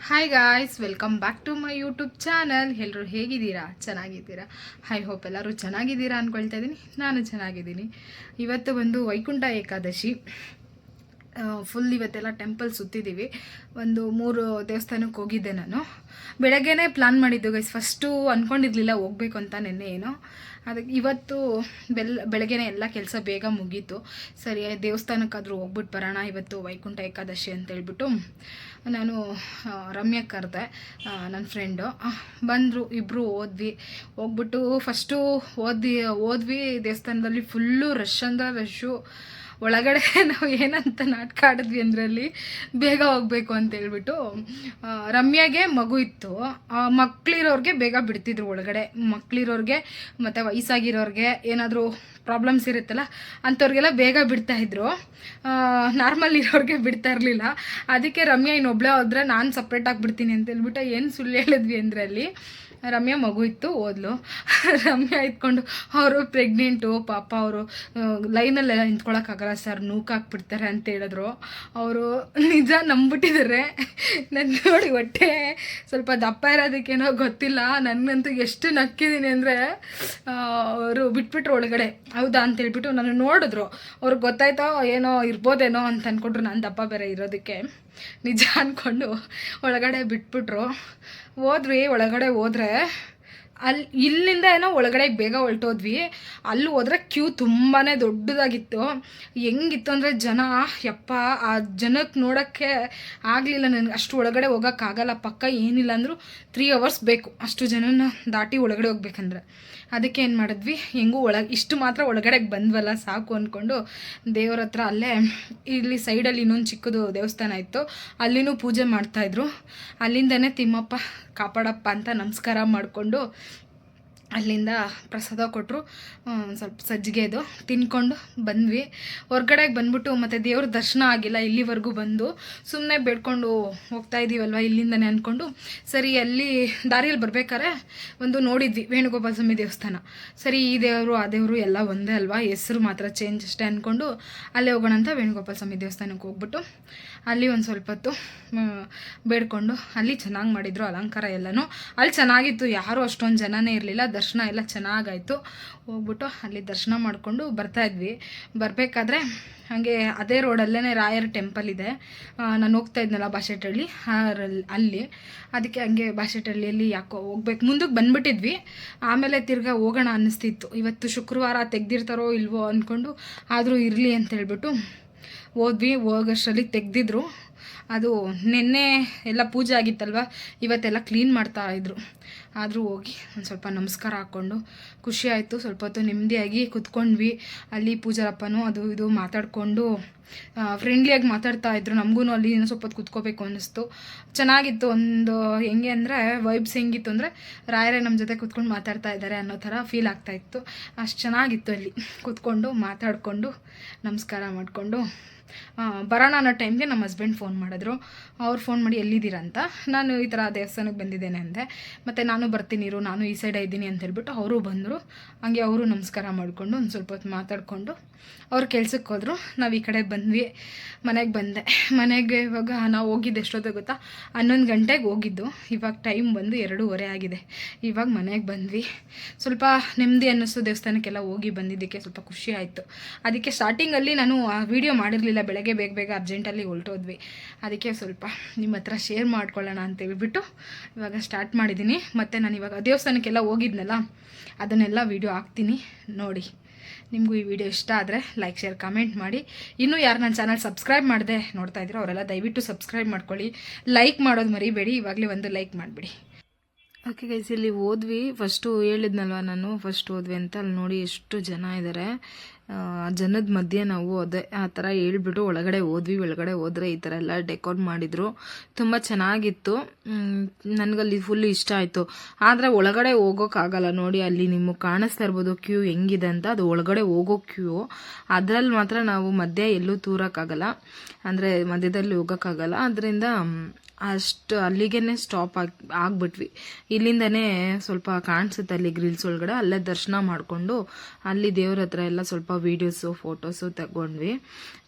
Hi guys, welcome back to my YouTube channel. ಎಲ್ಲರೂ ಹೇಗಿದ್ದೀರಾ? ಚೆನ್ನಾಗಿದ್ದೀರಾ? ಐ ಹೋಪ್ ಎಲ್ಲರೂ ಚೆನ್ನಾಗಿದ್ದೀರಾ ಅಂದ್ಕೊಳ್ತಾ ಇದ್ದೀನಿ. ನಾನು ಚೆನ್ನಾಗಿದ್ದೀನಿ. ಇವತ್ತು ಬಂದು ವೈಕುಂಠ ಏಕಾದಶಿ. ಫುಲ್ ಇವತ್ತೆಲ್ಲ ಟೆಂಪಲ್ ಸುತ್ತಿದ್ದೀವಿ. ಒಂದು 3 ದೇವಸ್ಥಾನಕ್ಕೆ ಹೋಗಿದ್ದೆ ನಾನು. ಬೆಳಗ್ಗೆನೇ ಪ್ಲ್ಯಾನ್ ಮಾಡಿದ್ದು ಗೈಸ್. ಫಸ್ಟು ಅಂದ್ಕೊಂಡಿರಲಿಲ್ಲ ಹೋಗ್ಬೇಕು ಅಂತ. ನೆನ್ನೆ ಏನೋ ಅದಕ್ಕೆ ಇವತ್ತು ಬೆಳಗ್ಗೆನೇ ಎಲ್ಲ ಕೆಲಸ ಬೇಗ ಮುಗೀತು. ಸರಿ, ದೇವಸ್ಥಾನಕ್ಕಾದರೂ ಹೋಗ್ಬಿಟ್ಟು ಬರೋಣ, ಇವತ್ತು ವೈಕುಂಠ ಏಕಾದಶಿ ಅಂತೇಳ್ಬಿಟ್ಟು ನಾನು ರಮ್ಯಾ ಕರೆದೆ, ನನ್ನ ಫ್ರೆಂಡು ಬಂದರು. ಇಬ್ಬರು ಹೋಗ್ಬಿಟ್ಟು ಫಸ್ಟು ಹೋದ್ವಿ ದೇವಸ್ಥಾನದಲ್ಲಿ. ಫುಲ್ಲು ರಶ್ ಅಂದರೆ ರಶ್ಶು. ಒಳಗಡೆ ನಾವು ಏನಂತ ನಾಟಕ ಆಡಿದ್ವಿ ಅಂದ್ರಲ್ಲಿ ಬೇಗ ಹೋಗಬೇಕು ಅಂತೇಳ್ಬಿಟ್ಟು. ರಮ್ಯಾಗೆ ಮಗು ಇತ್ತು. ಮಕ್ಕಳಿರೋರಿಗೆ ಬೇಗ ಬಿಡ್ತಿದ್ರು ಒಳಗಡೆ. ಮಕ್ಕಳಿರೋರಿಗೆ ಮತ್ತು ವಯಸ್ಸಾಗಿರೋರಿಗೆ ಏನಾದರೂ ಪ್ರಾಬ್ಲಮ್ಸ್ ಇರುತ್ತಲ್ಲ ಅಂಥವ್ರಿಗೆಲ್ಲ ಬೇಗ ಬಿಡ್ತಾಯಿದ್ರು. ನಾರ್ಮಲ್ ಇರೋರಿಗೆ ಬಿಡ್ತಾ ಇರಲಿಲ್ಲ. ಅದಕ್ಕೆ ರಮ್ಯಾ ಇನ್ನೊಬ್ಳೆ ಹೋದ್ರೆ ನಾನು ಸಪ್ರೇಟಾಗಿ ಬಿಡ್ತೀನಿ ಅಂತೇಳ್ಬಿಟ್ಟು ಏನು ಸುಳ್ಳು ಹೇಳಿದ್ವಿ ಅಂದರೆ ಅಲ್ಲಿ ರಮ್ಯಾ ಮಗು ಇತ್ತು, ಓದ್ಲು. ರಮ್ಯಾ ಇಟ್ಕೊಂಡು ಅವರು ಪ್ರೆಗ್ನೆಂಟು, ಪಾಪ ಅವರು ಲೈನಲ್ಲೆಲ್ಲ ನಿಂತ್ಕೊಳ್ಳೋಕ್ಕಾಗಲ್ಲ ಸರ್, ನೂಕಾಕ್ಬಿಡ್ತಾರೆ ಅಂತ ಹೇಳಿದ್ರು. ಅವರು ನಿಜ ನಂಬಿಟ್ಟಿದ್ದಾರೆ. ನನ್ನ ನೋಡಿ ಹೊಟ್ಟೆ ಸ್ವಲ್ಪ ದಪ್ಪ ಇರೋದಕ್ಕೇನೋ ಗೊತ್ತಿಲ್ಲ, ನನಗಂತೂ ಎಷ್ಟು ನಕ್ಕಿದ್ದೀನಿ ಅಂದರೆ ಅವರು ಬಿಟ್ಬಿಟ್ರು ಒಳಗಡೆ. ಹೌದಾ ಅಂತೇಳ್ಬಿಟ್ಟು ನಾನು ನೋಡಿದ್ರು. ಅವ್ರಿಗೆ ಗೊತ್ತಾಯ್ತೋ ಏನೋ ಇರ್ಬೋದೇನೋ ಅಂತ ಅಂದ್ಕೊಂಡ್ರು, ನಾನು ದಪ್ಪ ಬೇರೆ ಇರೋದಕ್ಕೆ. ನಿಜ ಅಂದ್ಕೊಂಡು ಒಳಗಡೆ ಬಿಟ್ಬಿಟ್ರು. ಒಳಗಡೆ ಹೋದ್ರೆ ಇಲ್ಲಿಂದ ಏನೋ ಒಳಗಡೆ ಬೇಗ ಹೊರಟೋದ್ವಿ. ಅಲ್ಲಿ ಹೋದ್ರೆ ಕ್ಯೂ ತುಂಬಾ ದೊಡ್ಡದಾಗಿತ್ತು. ಹೆಂಗಿತ್ತು ಅಂದರೆ ಜನ, ಯಪ್ಪ, ಆ ಜನಕ್ಕೆ ನೋಡೋಕ್ಕೆ ಆಗಲಿಲ್ಲ ನನಗೆ. ಅಷ್ಟು ಒಳಗಡೆ ಹೋಗೋಕ್ಕಾಗಲ್ಲ. ಪಕ್ಕ ಏನಿಲ್ಲ ಅಂದರೂ 3 hours ಬೇಕು ಅಷ್ಟು ಜನನ ದಾಟಿ ಒಳಗಡೆ ಹೋಗ್ಬೇಕಂದ್ರೆ. ಅದಕ್ಕೆ ಏನು ಮಾಡಿದ್ವಿ, ಹೆಂಗೂ ಇಷ್ಟು ಮಾತ್ರ ಒಳಗಡೆಗೆ ಬಂದ್ವಲ್ಲ ಸಾಕು ಅಂದ್ಕೊಂಡು ದೇವ್ರ ಹತ್ರ ಅಲ್ಲೇ ಇಲ್ಲಿ ಸೈಡಲ್ಲಿ ಇನ್ನೊಂದು ಚಿಕ್ಕದು ದೇವಸ್ಥಾನ ಇತ್ತು, ಅಲ್ಲಿನೂ ಪೂಜೆ ಮಾಡ್ತಾಯಿದ್ರು. ಅಲ್ಲಿಂದನೇ ತಿಮ್ಮಪ್ಪ ಕಾಪಾಡಪ್ಪ ಅಂತ ನಮಸ್ಕಾರ ಮಾಡಿಕೊಂಡು ಅಲ್ಲಿಂದ ಪ್ರಸಾದ ಕೊಟ್ಟರು. ಸ್ವಲ್ಪ ಸಜ್ಜಿಗೆದು ತಿನ್ಕೊಂಡು ಬಂದ್ವಿ. ಹೊರ್ಗಡೆಗೆ ಬಂದ್ಬಿಟ್ಟು ಮತ್ತು ದೇವ್ರ ದರ್ಶನ ಆಗಿಲ್ಲ ಇಲ್ಲಿವರೆಗೂ ಬಂದು ಸುಮ್ಮನೆ ಬೇಡ್ಕೊಂಡು ಹೋಗ್ತಾ ಇದ್ದೀವಲ್ವ ಇಲ್ಲಿಂದನೇ ಅಂದ್ಕೊಂಡು, ಸರಿ ಅಲ್ಲಿ ದಾರಿಯಲ್ಲಿ ಬರ್ಬೇಕಾದ್ರೆ ಒಂದು ನೋಡಿದ್ವಿ ವೇಣುಗೋಪಾಲ ಸ್ವಾಮಿ ದೇವಸ್ಥಾನ. ಸರಿ, ಈ ದೇವರು ಆ ದೇವರು ಎಲ್ಲ ಒಂದೇ ಅಲ್ವಾ, ಹೆಸರು ಮಾತ್ರ ಚೇಂಜ್ ಅಷ್ಟೇ ಅಂದ್ಕೊಂಡು ಅಲ್ಲೇ ಹೋಗೋಣ ಅಂತ ವೇಣುಗೋಪಾಲ ಸ್ವಾಮಿ ದೇವಸ್ಥಾನಕ್ಕೆ ಹೋಗ್ಬಿಟ್ಟು ಅಲ್ಲಿ ಒಂದು ಸ್ವಲ್ಪ ಹೊತ್ತು ಬೇಡ್ಕೊಂಡು, ಅಲ್ಲಿ ಚೆನ್ನಾಗಿ ಮಾಡಿದರು ಅಲಂಕಾರ ಎಲ್ಲನೂ. ಅಲ್ಲಿ ಚೆನ್ನಾಗಿತ್ತು, ಯಾರೂ ಅಷ್ಟೊಂದು ಜನನೇ ಇರಲಿಲ್ಲ. ದರ್ಶನ ಎಲ್ಲ ಚೆನ್ನಾಗಾಯಿತು. ಹೋಗ್ಬಿಟ್ಟು ಅಲ್ಲಿ ದರ್ಶನ ಮಾಡಿಕೊಂಡು ಬರ್ತಾಯಿದ್ವಿ. ಬರಬೇಕಾದ್ರೆ ಹಾಗೆ ಅದೇ ರೋಡಲ್ಲೇ ರಾಯರ ಟೆಂಪಲ್ ಇದೆ. ನಾನು ಹೋಗ್ತಾ ಇದ್ನಲ್ಲ ಬಾಶೆಟ್ಟಹಳ್ಳಿ, ಅಲ್ಲಿ ಅದಕ್ಕೆ ಹಂಗೆ ಬಾಶೆಟ್ಟಹಳ್ಳಿಯಲ್ಲಿ ಯಾಕೋ ಹೋಗ್ಬೇಕು ಮುಂದಕ್ಕೆ ಬಂದುಬಿಟ್ಟಿದ್ವಿ. ಆಮೇಲೆ ತಿರ್ಗಾ ಹೋಗೋಣ ಅನ್ನಿಸ್ತಿತ್ತು. ಇವತ್ತು ಶುಕ್ರವಾರ ತೆಗ್ದಿರ್ತಾರೋ ಇಲ್ವೋ ಅಂದ್ಕೊಂಡು, ಆದರೂ ಇರಲಿ ಅಂತೇಳ್ಬಿಟ್ಟು ಹೋಗೋಷ್ಟರಲ್ಲಿ ತೆಗ್ದಿದ್ರು. ಅದು ನಿನ್ನೆ ಎಲ್ಲ ಪೂಜೆ ಆಗಿತ್ತಲ್ವ, ಇವತ್ತೆಲ್ಲ ಕ್ಲೀನ್ ಮಾಡ್ತಾಯಿದ್ರು. ಆದರೂ ಹೋಗಿ ಒಂದು ಸ್ವಲ್ಪ ನಮಸ್ಕಾರ ಹಾಕ್ಕೊಂಡು ಖುಷಿ ಆಯಿತು. ಸ್ವಲ್ಪ ಹೊತ್ತು ನೆಮ್ಮದಿಯಾಗಿ ಕುತ್ಕೊಂಡ್ವಿ. ಅಲ್ಲಿ ಪೂಜಾರಪ್ಪನೂ ಅದು ಇದು ಮಾತಾಡಿಕೊಂಡು ಫ್ರೆಂಡ್ಲಿಯಾಗಿ ಮಾತಾಡ್ತಾಯಿದ್ರು. ನಮಗೂ ಅಲ್ಲಿ ಏನೋ ಸ್ವಲ್ಪ ಹೊತ್ತು ಕುತ್ಕೋಬೇಕು ಅನ್ನಿಸ್ತು. ಚೆನ್ನಾಗಿತ್ತು. ಒಂದು ಹೆಂಗೆ ಅಂದರೆ ವೈಬ್ಸ್ ಹೆಂಗಿತ್ತು ಅಂದರೆ ರಾಯರೇ ನಮ್ಮ ಜೊತೆ ಕುತ್ಕೊಂಡು ಮಾತಾಡ್ತಾ ಇದ್ದಾರೆ ಅನ್ನೋ ಥರ ಫೀಲ್ ಆಗ್ತಾಯಿತ್ತು. ಅಷ್ಟು ಚೆನ್ನಾಗಿತ್ತು. ಅಲ್ಲಿ ಕುತ್ಕೊಂಡು ಮಾತಾಡಿಕೊಂಡು ನಮಸ್ಕಾರ ಮಾಡಿಕೊಂಡು ಬರೋಣ ಅನ್ನೋ ಟೈಮ್ಗೆ ನಮ್ಮ ಹಸ್ಬೆಂಡ್ ಫೋನ್ ಮಾಡಿದ್ರು. ಅವ್ರು ಫೋನ್ ಮಾಡಿ ಎಲ್ಲಿದ್ದೀರಾ ಅಂತ. ನಾನು ಈ ಥರ ದೇವಸ್ಥಾನಕ್ಕೆ ಬಂದಿದ್ದೇನೆ ಅಂದೆ. ಮತ್ತು ನಾನು ಬರ್ತೀನಿ ಇರು, ನಾನು ಈ ಸೈಡೇ ಇದ್ದೀನಿ ಅಂತ ಹೇಳ್ಬಿಟ್ಟು ಅವರು ಬಂದರು. ಹಂಗೆ ಅವರು ನಮಸ್ಕಾರ ಮಾಡಿಕೊಂಡು ಒಂದು ಸ್ವಲ್ಪ ಹೊತ್ತು ಮಾತಾಡಿಕೊಂಡು ಅವ್ರು ಕೆಲ್ಸಕ್ಕೆ ಹೋದರು. ನಾವು ಈ ಕಡೆ ಬಂದ್ವಿ. ಮನೆಗೆ ಬಂದೆ. ಮನೆಗೆ ಇವಾಗ ನಾವು ಹೋಗಿದ್ದು ಎಷ್ಟೊತ್ತಿಗೆ ಗೊತ್ತಾ, 11 ಗಂಟೆಗೆ ಹೋಗಿದ್ದು. ಇವಾಗ ಟೈಮ್ ಬಂದು 2:30 ಆಗಿದೆ. ಇವಾಗ ಮನೆಗೆ ಬಂದ್ವಿ. ಸ್ವಲ್ಪ ನೆಮ್ಮದಿ ಅನ್ನಿಸ್ತು. ದೇವಸ್ಥಾನಕ್ಕೆಲ್ಲ ಹೋಗಿ ಬಂದಿದ್ದಕ್ಕೆ ಸ್ವಲ್ಪ ಖುಷಿ ಆಯಿತು. ಅದಕ್ಕೆ ಸ್ಟಾರ್ಟಿಂಗಲ್ಲಿ ನಾನು ವೀಡಿಯೋ ಮಾಡಿರಲಿಲ್ಲ. ಬೆಳಗ್ಗೆ ಬೇಗ ಅರ್ಜೆಂಟಲ್ಲಿ ಹೊರಟೋದ್ವಿ. ಅದಕ್ಕೆ ಸ್ವಲ್ಪ ನಿಮ್ಮ ಹತ್ರ ಶೇರ್ ಮಾಡ್ಕೊಳ್ಳೋಣ ಅಂತೇಳ್ಬಿಟ್ಟು ಇವಾಗ ಸ್ಟಾರ್ಟ್ ಮಾಡಿದ್ದೀನಿ. ಮತ್ತು ನಾನು ಇವಾಗ ದೇವಸ್ಥಾನಕ್ಕೆಲ್ಲ ಹೋಗಿದ್ನಲ್ಲ, ಅದನ್ನೆಲ್ಲ ವೀಡಿಯೋ ಹಾಕ್ತೀನಿ ನೋಡಿ. ನಿಮಗೂ ಈ ವಿಡಿಯೋ ಇಷ್ಟ ಆದರೆ ಲೈಕ್, ಶೇರ್, ಕಮೆಂಟ್ ಮಾಡಿ. ಇನ್ನೂ ಯಾರು ನನ್ನ ಚಾನಲ್ ಸಬ್ಸ್ಕ್ರೈಬ್ ಮಾಡದೆ ನೋಡ್ತಾ ಇದ್ದೀರೋ ಅವರೆಲ್ಲ ದಯವಿಟ್ಟು ಸಬ್ಸ್ಕ್ರೈಬ್ ಮಾಡ್ಕೊಳ್ಳಿ. ಲೈಕ್ ಮಾಡೋದು ಮರಿಬೇಡಿ. ಇವಾಗಲೇ ಒಂದು ಲೈಕ್ ಮಾಡಿಬಿಡಿ. ಓಕೆ ಗೈಸ್, ಇಲ್ಲಿ ಹೋದ್ವಿ. ಫಸ್ಟು ಹೇಳಿದ್ನಲ್ವ ನಾನು, ಫಸ್ಟ್ ಹೋದ್ವಿ ಅಂತ. ಅಲ್ಲಿ ನೋಡಿ ಎಷ್ಟು ಜನ ಇದ್ದಾರೆ. ಜನದ ಮಧ್ಯೆ ನಾವು ಅದೇ ಆ ಥರ ಹೇಳ್ಬಿಟ್ಟು ಒಳಗಡೆ ಹೋದರೆ ಈ ಥರ ಎಲ್ಲ ಡೆಕೋರ್ ಮಾಡಿದರು. ತುಂಬ ಚೆನ್ನಾಗಿತ್ತು. ನನಗಲ್ಲಿ ಫುಲ್ ಇಷ್ಟ ಆಯಿತು. ಆದರೆ ಒಳಗಡೆ ಹೋಗೋಕ್ಕಾಗಲ್ಲ ನೋಡಿ. ಅಲ್ಲಿ ನಿಮಗೆ ಕಾಣಿಸ್ತಾ ಇರ್ಬೋದು ಕ್ಯೂ ಹೆಂಗಿದೆ ಅಂತ. ಅದು ಒಳಗಡೆ ಹೋಗೋ ಕ್ಯೂ. ಅದರಲ್ಲಿ ಮಾತ್ರ ನಾವು ಮಧ್ಯೆ ಎಲ್ಲೂ ತೂರೋಕ್ಕಾಗಲ್ಲ, ಅಂದರೆ ಮಧ್ಯದಲ್ಲಿ ಹೋಗೋಕ್ಕಾಗಲ್ಲ. ಅದರಿಂದ ಅಷ್ಟು ಅಲ್ಲಿಗೆ ಸ್ಟಾಪ್ ಆಗಿಬಿಟ್ವಿ. ಇಲ್ಲಿಂದನೇ ಸ್ವಲ್ಪ ಕಾಣಿಸುತ್ತೆ ಅಲ್ಲಿ ಗ್ರಿಲ್ಸ್ ಒಳಗಡೆ. ಅಲ್ಲೇ ದರ್ಶನ ಮಾಡಿಕೊಂಡು ಅಲ್ಲಿ ದೇವ್ರ ಹತ್ರ ಎಲ್ಲ ಸ್ವಲ್ಪ ವೀಡಿಯೋಸು ಫೋಟೋಸು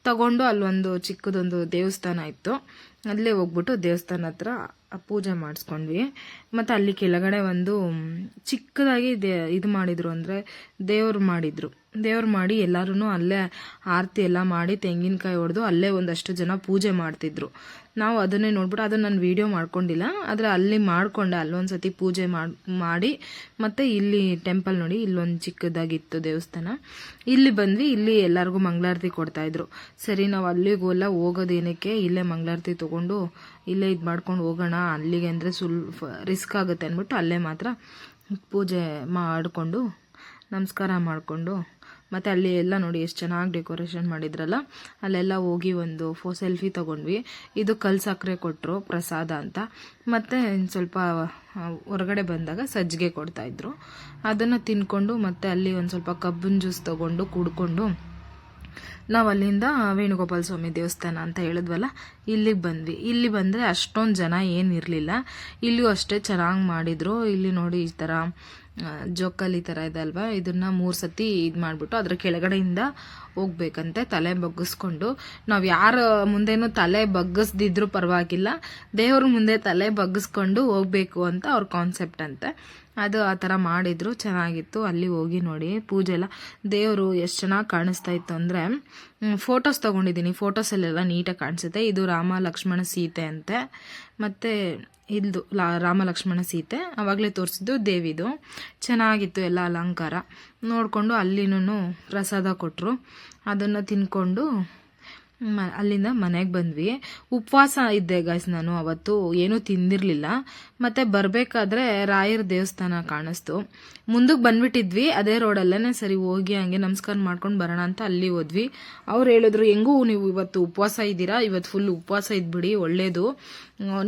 ತಗೊಂಡು ಅಲ್ಲೊಂದು ಚಿಕ್ಕದೊಂದು ದೇವಸ್ಥಾನ ಇತ್ತು. ಅಲ್ಲೇ ಹೋಗ್ಬಿಟ್ಟು ದೇವಸ್ಥಾನ ಹತ್ರ ಪೂಜೆ ಮಾಡಿಸ್ಕೊಂಡ್ವಿ. ಮತ್ತು ಅಲ್ಲಿ ಕೆಳಗಡೆ ಒಂದು ಚಿಕ್ಕದಾಗಿ ಇದು ಮಾಡಿದರು, ಅಂದರೆ ದೇವ್ರು ಮಾಡಿ ಎಲ್ಲರೂ ಅಲ್ಲೇ ಆರತಿ ಎಲ್ಲ ಮಾಡಿ ತೆಂಗಿನಕಾಯಿ ಹೊಡೆದು ಅಲ್ಲೇ ಒಂದಷ್ಟು ಜನ ಪೂಜೆ ಮಾಡ್ತಿದ್ರು. ನಾವು ಅದನ್ನೇ ನೋಡ್ಬಿಟ್ಟು ಅದನ್ನು ನಾನು ವೀಡಿಯೋ ಮಾಡ್ಕೊಂಡಿಲ್ಲ, ಆದರೆ ಅಲ್ಲಿ ಮಾಡಿಕೊಂಡೆ. ಅಲ್ಲೊಂದು ಸತಿ ಪೂಜೆ ಮಾಡಿ ಮತ್ತು ಇಲ್ಲಿ ಟೆಂಪಲ್ ನೋಡಿ, ಇಲ್ಲೊಂದು ಚಿಕ್ಕದಾಗಿತ್ತು ದೇವಸ್ಥಾನ. ಇಲ್ಲಿ ಬಂದ್ವಿ, ಇಲ್ಲಿ ಎಲ್ಲರಿಗೂ ಮಂಗಳಾರತಿ ಕೊಡ್ತಾಯಿದ್ರು. ಸರಿ ನಾವು ಅಲ್ಲಿಗೆಲ್ಲ ಹೋಗೋದೇನಕ್ಕೆ, ಇಲ್ಲೇ ಮಂಗಳಾರತಿ ತೊಗೊಂಡು ಇಲ್ಲೇ ಇದು ಮಾಡ್ಕೊಂಡು ಹೋಗೋಣ, ಅಲ್ಲಿಗೆ ಅಂದರೆ ರಿಸ್ಕ್ ಆಗುತ್ತೆ ಅಂದ್ಬಿಟ್ಟು ಅಲ್ಲೇ ಮಾತ್ರ ಪೂಜೆ ಮಾಡಿಕೊಂಡು ನಮಸ್ಕಾರ ಮಾಡಿಕೊಂಡು, ಮತ್ತು ಅಲ್ಲಿ ಎಲ್ಲ ನೋಡಿ ಎಷ್ಟು ಚೆನ್ನಾಗಿ ಡೆಕೋರೇಷನ್ ಮಾಡಿದ್ರಲ್ಲ, ಅಲ್ಲೆಲ್ಲ ಹೋಗಿ ಒಂದು ಸೆಲ್ಫಿ ತೊಗೊಂಡ್ವಿ. ಇದು ಕಲ್ಲು ಸಕ್ಕರೆ ಕೊಟ್ಟರು ಪ್ರಸಾದ ಅಂತ. ಮತ್ತು ಸ್ವಲ್ಪ ಹೊರಗಡೆ ಬಂದಾಗ ಸಜ್ಜಿಗೆ ಕೊಡ್ತಾಯಿದ್ರು, ಅದನ್ನು ತಿನ್ಕೊಂಡು ಮತ್ತು ಅಲ್ಲಿ ಒಂದು ಸ್ವಲ್ಪ ಕಬ್ಬಿನ ಜ್ಯೂಸ್ ತೊಗೊಂಡು ಕುಡ್ಕೊಂಡು ನಾವು ಅಲ್ಲಿಂದ ವೇಣುಗೋಪಾಲ ಸ್ವಾಮಿ ದೇವಸ್ಥಾನ ಅಂತ ಹೇಳಿದ್ವಲ್ಲ, ಇಲ್ಲಿಗೆ ಬಂದ್ವಿ. ಇಲ್ಲಿ ಬಂದರೆ ಅಷ್ಟೊಂದು ಜನ ಏನಿರಲಿಲ್ಲ. ಇಲ್ಲಿಯೂ ಅಷ್ಟೇ ಚೆನ್ನಾಗಿ ಮಾಡಿದರು. ಇಲ್ಲಿ ನೋಡಿ ಈ ಥರ ಜೋಕಾಲಿ ಥರ ಇದೆ ಅಲ್ವಾ, ಇದನ್ನು 3 ಸತಿ ಇದು ಮಾಡಿಬಿಟ್ಟು ಅದ್ರ ಕೆಳಗಡೆಯಿಂದ ಹೋಗ್ಬೇಕಂತೆ ತಲೆ ಬಗ್ಗಿಸ್ಕೊಂಡು. ನಾವು ಯಾರ ಮುಂದೆನೂ ತಲೆ ಬಗ್ಗಿಸ್ದಿದ್ರೂ ಪರವಾಗಿಲ್ಲ, ದೇವ್ರ ಮುಂದೆ ತಲೆ ಬಗ್ಗಿಸ್ಕೊಂಡು ಹೋಗ್ಬೇಕು ಅಂತ ಅವ್ರ ಕಾನ್ಸೆಪ್ಟ್ ಅಂತೆ. ಅದು ಆ ಥರ ಮಾಡಿದ್ರು, ಚೆನ್ನಾಗಿತ್ತು. ಅಲ್ಲಿ ಹೋಗಿ ನೋಡಿ ಪೂಜೆ ಎಲ್ಲ, ದೇವರು ಎಷ್ಟು ಚೆನ್ನಾಗಿ ಕಾಣಿಸ್ತಾ ಇತ್ತು ಅಂದರೆ, ಫೋಟೋಸ್ ತೊಗೊಂಡಿದ್ದೀನಿ, ಫೋಟೋಸಲ್ಲೆಲ್ಲ ನೀಟಾಗಿ ಕಾಣಿಸುತ್ತೆ. ಇದು ರಾಮ ಲಕ್ಷ್ಮಣ ಸೀತೆ ಅಂತೆ, ಮತ್ತು ಇದು ರಾಮ ಲಕ್ಷ್ಮಣ ಸೀತೆ ಆವಾಗಲೇ ತೋರಿಸಿದ್ದು ದೇವಿದು. ಚೆನ್ನಾಗಿತ್ತು ಎಲ್ಲ ಅಲಂಕಾರ ನೋಡಿಕೊಂಡು. ಅಲ್ಲಿನೂ ಪ್ರಸಾದ ಕೊಟ್ಟರು, ಅದನ್ನು ತಿನ್ಕೊಂಡು ಅಲ್ಲಿಂದ ಮನೆಗೆ ಬಂದ್ವಿ. ಉಪವಾಸ ಇದ್ದೆ ಗೈಸ್, ನಾನು ಅವತ್ತು ಏನೂ ತಿಂದಿರಲಿಲ್ಲ. ಮತ್ತು ಬರಬೇಕಾದ್ರೆ ರಾಯರ ದೇವಸ್ಥಾನ ಕಾಣಿಸ್ತು, ಮುಂದಕ್ಕೆ ಬಂದ್ಬಿಟ್ಟಿದ್ವಿ, ಅದೇ ರೋಡಲ್ಲೇ. ಸರಿ ಹೋಗಿ ಹಂಗೆ ನಮಸ್ಕಾರ ಮಾಡ್ಕೊಂಡು ಬರೋಣ ಅಂತ ಅಲ್ಲಿ ಹೋದ್ವಿ. ಅವ್ರು ಹೇಳಿದ್ರು, ಹೆಂಗೂ ನೀವು ಇವತ್ತು ಉಪವಾಸ ಇದ್ದೀರಾ, ಇವತ್ತು ಫುಲ್ ಉಪವಾಸ ಇದ್ಬಿಡಿ, ಒಳ್ಳೇದು,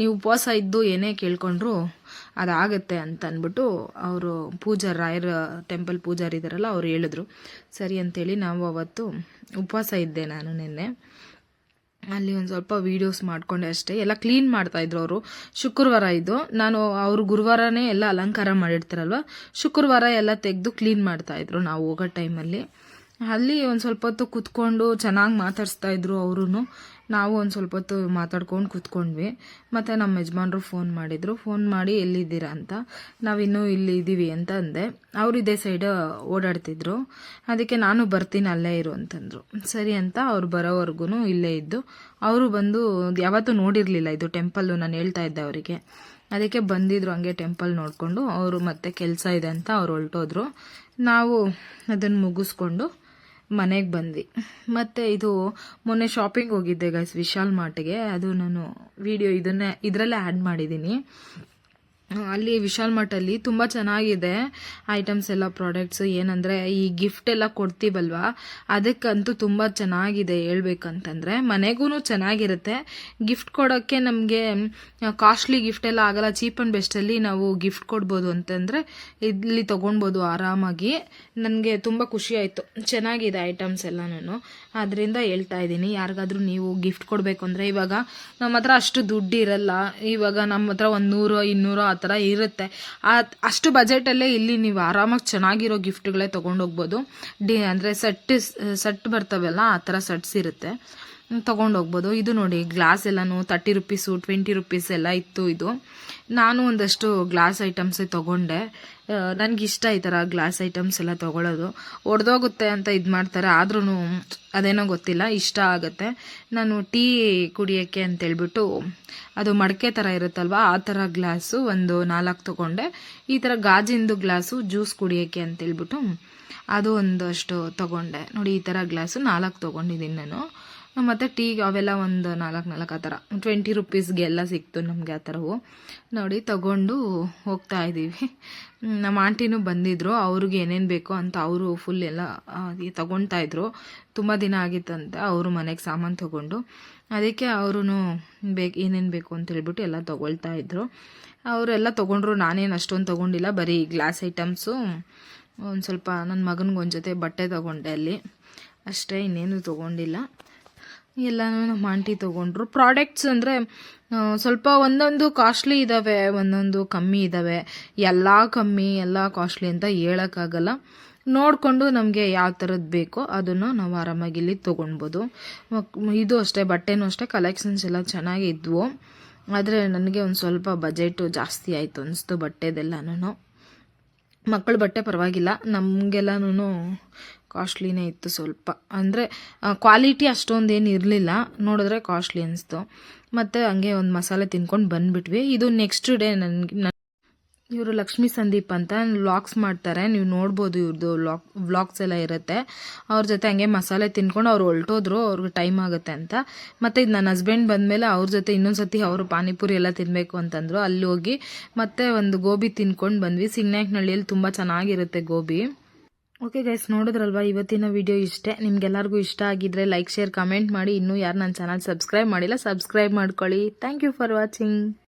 ನೀವು ಉಪವಾಸ ಇದ್ದು ಏನೇ ಕೇಳ್ಕೊಂಡ್ರು ಅದಾಗತ್ತೆ ಅಂತ ಅಂದ್ಬಿಟ್ಟು ಅವರು ರಾಯರ ಟೆಂಪಲ್ ಪೂಜಾರಿ ಇದ್ದಾರಲ್ಲ, ಅವ್ರು ಹೇಳಿದ್ರು. ಸರಿ ಅಂತೇಳಿ ನಾವು ಅವತ್ತು ಉಪವಾಸ ಇದ್ದೆ ನಾನು ನಿನ್ನೆ. ಅಲ್ಲಿ ಒಂದು ಸ್ವಲ್ಪ ವೀಡಿಯೋಸ್ ಮಾಡಿಕೊಂಡೆ ಅಷ್ಟೇ. ಎಲ್ಲ ಕ್ಲೀನ್ ಮಾಡ್ತಾಯಿದ್ರು ಅವರು. ಶುಕ್ರವಾರ ಇದು, ನಾನು ಅವರು ಗುರುವಾರನೇ ಎಲ್ಲ ಅಲಂಕಾರ ಮಾಡಿರ್ತಾರಲ್ವ, ಶುಕ್ರವಾರ ಎಲ್ಲ ತೆಗೆದು ಕ್ಲೀನ್ ಮಾಡ್ತಾಯಿದ್ರು ನಾವು ಹೋಗೋ ಟೈಮಲ್ಲಿ. ಅಲ್ಲಿ ಒಂದು ಸ್ವಲ್ಪ ಹೊತ್ತು ಕೂತ್ಕೊಂಡು ಚೆನ್ನಾಗಿ ಮಾತಾಡಿಸ್ತಾ ಇದ್ರು ಅವರು. ನಾವು ಒಂದು ಸ್ವಲ್ಪ ಹೊತ್ತು ಮಾತಾಡ್ಕೊಂಡು ಕೂತ್ಕೊಂಡ್ವಿ. ಮತ್ತು ನಮ್ಮ ಯಜಮಾನ್ರು ಫೋನ್ ಮಾಡಿದರು, ಫೋನ್ ಮಾಡಿ ಎಲ್ಲಿದ್ದೀರಾ ಅಂತ. ನಾವಿನ್ನೂ ಇಲ್ಲಿ ಇದ್ದೀವಿ ಅಂತ ಅಂದೆ. ಅವರು ಇದೇ ಸೈಡ್ ಓಡಾಡ್ತಿದ್ರು, ಅದಕ್ಕೆ ನಾನು ಬರ್ತೀನಿ ಅಲ್ಲೇ ಇರು ಅಂತಂದರು. ಸರಿ ಅಂತ ಅವ್ರು ಬರೋವರೆಗೂ ಇಲ್ಲೇ ಇದ್ದು, ಅವರು ಬಂದು ಯಾವತ್ತೂ ನೋಡಿರಲಿಲ್ಲ ಇದು ಟೆಂಪಲ್ಲು, ನಾನು ಹೇಳ್ತಾ ಇದ್ದೆ ಅವರಿಗೆ. ಅದಕ್ಕೆ ಬಂದಿದ್ರು ಹಂಗೆ ಟೆಂಪಲ್ ನೋಡಿಕೊಂಡು. ಅವರು ಮತ್ತೆ ಕೆಲಸ ಇದೆ ಅಂತ ಅವ್ರು ಹೊರಟೋದ್ರು. ನಾವು ಅದನ್ನು ಮುಗಿಸ್ಕೊಂಡು ಮನೆಗೆ ಬಂದ್ವಿ. ಮತ್ತು ಇದು ಮೊನ್ನೆ ಶಾಪಿಂಗ್ ಹೋಗಿದ್ದೆ ಗೈಸ್ ವಿಶಾಲ್ ಮಾರ್ಟ್ಗೆ, ಅದು ನಾನು ವಿಡಿಯೋ ಇದರಲ್ಲೇ ಆ್ಯಡ್ ಮಾಡಿದ್ದೀನಿ. ಅಲ್ಲಿ ವಿಶಾಲ್ ಮಾರ್ಟಲ್ಲಿ ತುಂಬ ಚೆನ್ನಾಗಿದೆ ಐಟಮ್ಸ್ ಎಲ್ಲ, ಪ್ರಾಡಕ್ಟ್ಸು. ಏನಂದರೆ ಈ ಗಿಫ್ಟ್ ಎಲ್ಲ ಕೊಡ್ತೀವಲ್ವ, ಅದಕ್ಕಂತೂ ತುಂಬ ಚೆನ್ನಾಗಿದೆ ಹೇಳ್ಬೇಕಂತಂದರೆ. ಮನೆಗೂ ಚೆನ್ನಾಗಿರುತ್ತೆ. ಗಿಫ್ಟ್ ಕೊಡೋಕ್ಕೆ ನಮಗೆ ಕಾಸ್ಟ್ಲಿ ಗಿಫ್ಟ್ ಎಲ್ಲ ಆಗಲ್ಲ, ಚೀಪ್ ಆ್ಯಂಡ್ ಬೆಸ್ಟಲ್ಲಿ ನಾವು ಗಿಫ್ಟ್ ಕೊಡ್ಬೋದು ಅಂತಂದರೆ ಇಲ್ಲಿ ತೊಗೊಳ್ಬೋದು ಆರಾಮಾಗಿ. ನನಗೆ ತುಂಬ ಖುಷಿ ಆಯಿತು, ಚೆನ್ನಾಗಿದೆ ಐಟಮ್ಸ್ ಎಲ್ಲ. ನಾನು ಅದರಿಂದ ಹೇಳ್ತಾ ಇದ್ದೀನಿ, ಯಾರಿಗಾದ್ರೂ ನೀವು ಗಿಫ್ಟ್ ಕೊಡಬೇಕು ಅಂದರೆ, ಇವಾಗ ನಮ್ಮ ಹತ್ರ ಅಷ್ಟು ದುಡ್ಡು ಇರಲ್ಲ, ಇವಾಗ ನಮ್ಮ ಹತ್ರ 100-200 ಆ ಥರ ಇರುತ್ತೆ. ಅಷ್ಟು ಬಜೆಟಲ್ಲೇ ಇಲ್ಲಿ ನೀವು ಆರಾಮಾಗಿ ಚೆನ್ನಾಗಿರೋ ಗಿಫ್ಟ್ಗಳೇ ತೊಗೊಂಡೋಗ್ಬೋದು. ಅಂದರೆ ಸೆಟ್ ಬರ್ತವೆಲ್ಲ, ಆ ಥರ ಸೆಟ್ಸ್ ಇರುತ್ತೆ, ತೊಗೊಂಡೋಗ್ಬೋದು. ಇದು ನೋಡಿ ಗ್ಲಾಸ್ ಎಲ್ಲನೂ 30 ರುಪೀಸು 20 ರುಪೀಸ್ ಎಲ್ಲ ಇತ್ತು. ಇದು ನಾನು ಒಂದಷ್ಟು ಗ್ಲಾಸ್ ಐಟಮ್ಸೇ ತೊಗೊಂಡೆ. ನನಗಿಷ್ಟ ಈ ಥರ ಗ್ಲಾಸ್ ಐಟಮ್ಸ್ ಎಲ್ಲ ತೊಗೊಳ್ಳೋದು. ಒಡೆದೋಗುತ್ತೆ ಅಂತ ಇದು ಮಾಡ್ತಾರೆ, ಆದ್ರೂ ಅದೇನೋ ಗೊತ್ತಿಲ್ಲ, ಇಷ್ಟ ಆಗುತ್ತೆ. ನಾನು ಟೀ ಕುಡಿಯೋಕ್ಕೆ ಅಂತೇಳ್ಬಿಟ್ಟು ಅದು ಮಡಕೆ ಥರ ಇರುತ್ತಲ್ವ, ಆ ಥರ ಗ್ಲಾಸು ಒಂದು 4 ತೊಗೊಂಡೆ. ಈ ಥರ ಗಾಜಿಂದು ಗ್ಲಾಸು ಜ್ಯೂಸ್ ಕುಡಿಯೋಕ್ಕೆ ಅಂತೇಳ್ಬಿಟ್ಟು ಅದು ಒಂದಷ್ಟು ತೊಗೊಂಡೆ. ನೋಡಿ ಈ ಥರ ಗ್ಲಾಸು 4 ತೊಗೊಂಡಿದ್ದೀನಿ ನಾನು. ಮತ್ತು ಟೀಗೆ ಅವೆಲ್ಲ ಒಂದು 4 ಆ ಥರ 20 ರುಪೀಸ್ಗೆ ಎಲ್ಲ ಸಿಕ್ತು ನಮಗೆ ಆ ಥರವು. ನೋಡಿ ತಗೊಂಡು ಹೋಗ್ತಾ ಇದ್ದೀವಿ. ನಮ್ಮ ಆಂಟಿನೂ ಬಂದಿದ್ದರು, ಅವ್ರಿಗೆ ಏನೇನು ಬೇಕೋ ಅಂತ ಅವರು ಫುಲ್ ಎಲ್ಲ ತೊಗೊಳ್ತಾ ಇದ್ರು. ತುಂಬ ದಿನ ಆಗಿತ್ತಂತೆ ಅವರು ಮನೆಗೆ ಸಾಮಾನು ತೊಗೊಂಡು, ಅದಕ್ಕೆ ಅವರು ಏನೇನು ಬೇಕು ಅಂತ ಹೇಳ್ಬಿಟ್ಟು ಎಲ್ಲ ತೊಗೊಳ್ತಾ ಇದ್ರು. ಅವರೆಲ್ಲ ತೊಗೊಂಡ್ರು, ನಾನೇನು ಅಷ್ಟೊಂದು ತೊಗೊಂಡಿಲ್ಲ, ಬರೀ ಗ್ಲಾಸ್ ಐಟಮ್ಸು, ಒಂದು ಸ್ವಲ್ಪ ನನ್ನ ಮಗನಿಗೆ ಒಂದು ಜೊತೆ ಬಟ್ಟೆ ತೊಗೊಂಡೆ ಅಲ್ಲಿ ಅಷ್ಟೇ, ಇನ್ನೇನು ತೊಗೊಂಡಿಲ್ಲ. ಎಲ್ಲನೂ ನಮ್ಮ ಆಂಟಿ ತೊಗೊಂಡ್ರು. ಪ್ರಾಡಕ್ಟ್ಸ್ ಅಂದರೆ ಸ್ವಲ್ಪ ಒಂದೊಂದು ಕಾಸ್ಟ್ಲಿ ಇದ್ದಾವೆ, ಒಂದೊಂದು ಕಮ್ಮಿ ಇದ್ದಾವೆ. ಎಲ್ಲ ಕಮ್ಮಿ ಎಲ್ಲ ಕಾಸ್ಟ್ಲಿ ಅಂತ ಹೇಳೋಕ್ಕಾಗಲ್ಲ. ನೋಡಿಕೊಂಡು ನಮಗೆ ಯಾವ ಥರದ್ದು ಬೇಕೋ ಅದನ್ನು ನಾವು ಆರಾಮಾಗಿ ಇಲ್ಲಿ ತೊಗೊಳ್ಬೋದು. ಇದು ಅಷ್ಟೇ, ಬಟ್ಟೆನೂ ಅಷ್ಟೇ, ಕಲೆಕ್ಷನ್ಸ್ ಎಲ್ಲ ಚೆನ್ನಾಗಿದ್ವು. ಆದರೆ ನನಗೆ ಒಂದು ಸ್ವಲ್ಪ ಬಜೆಟು ಜಾಸ್ತಿ ಆಯಿತು ಅನಿಸ್ತು ಬಟ್ಟೆದೆಲ್ಲನೂ. ಮಕ್ಕಳ ಬಟ್ಟೆ ಪರವಾಗಿಲ್ಲ, ನಮಗೆಲ್ಲನೂ ಕಾಸ್ಟ್ಲಿನೇ ಇತ್ತು ಸ್ವಲ್ಪ. ಅಂದರೆ ಕ್ವಾಲಿಟಿ ಅಷ್ಟೊಂದೇನು ಇರಲಿಲ್ಲ, ನೋಡಿದ್ರೆ ಕಾಸ್ಟ್ಲಿ ಅನಿಸ್ತು. ಮತ್ತು ಹಂಗೆ ಒಂದು ಮಸಾಲೆ ತಿನ್ಕೊಂಡು ಬಂದುಬಿಟ್ವಿ. ಇದು ನೆಕ್ಸ್ಟ್ ಡೇ ಇವರು ಲಕ್ಷ್ಮೀ ಸಂದೀಪ್ ಅಂತ ವ್ಲಾಗ್ಸ್ ಮಾಡ್ತಾರೆ, ನೀವು ನೋಡ್ಬೋದು, ಇವ್ರದ್ದು ವ್ಲಾಗ್ಸ್ ಎಲ್ಲ ಇರುತ್ತೆ. ಅವ್ರ ಜೊತೆ ಹಂಗೆ ಮಸಾಲೆ ತಿನ್ಕೊಂಡು ಅವ್ರು ಹೊಲ್ಟೋದ್ರು, ಅವ್ರಿಗೆ ಟೈಮ್ ಆಗುತ್ತೆ ಅಂತ. ಮತ್ತು ಇದು ನನ್ನ ಹಸ್ಬೆಂಡ್ ಬಂದಮೇಲೆ ಅವ್ರ ಜೊತೆ ಇನ್ನೊಂದು ಸತಿ ಅವರು ಪಾನಿಪುರಿ ಎಲ್ಲ ತಿನ್ನಬೇಕು ಅಂತಂದರು. ಅಲ್ಲಿ ಹೋಗಿ ಮತ್ತೆ ಒಂದು ಗೋಬಿ ತಿನ್ಕೊಂಡು ಬಂದ್ವಿ. ಸಿಂಗ್ನಾಯ್ಕನಹಳ್ಳಿಯಲ್ಲಿ ತುಂಬ ಚೆನ್ನಾಗಿರುತ್ತೆ ಗೋಬಿ. ಓಕೆ ಗೈಸ್, ನೋಡಿದ್ರಲ್ವಾ ಇವತ್ತಿನ ವಿಡಿಯೋ ಇಷ್ಟೇ. ನಿಮ್ಗೆಲ್ಲರಿಗೂ ಇಷ್ಟ ಆಗಿದ್ರೆ ಲೈಕ್, ಶೇರ್, ಕಮೆಂಟ್ ಮಾಡಿ. ಇನ್ನೂ ಯಾರು ನನ್ನ ಚಾನಲ್ ಸಬ್ಸ್ಕ್ರೈಬ್ ಮಾಡಿಲ್ಲ, ಸಬ್ಸ್ಕ್ರೈಬ್ ಮಾಡ್ಕೊಳ್ಳಿ. Thank you for watching.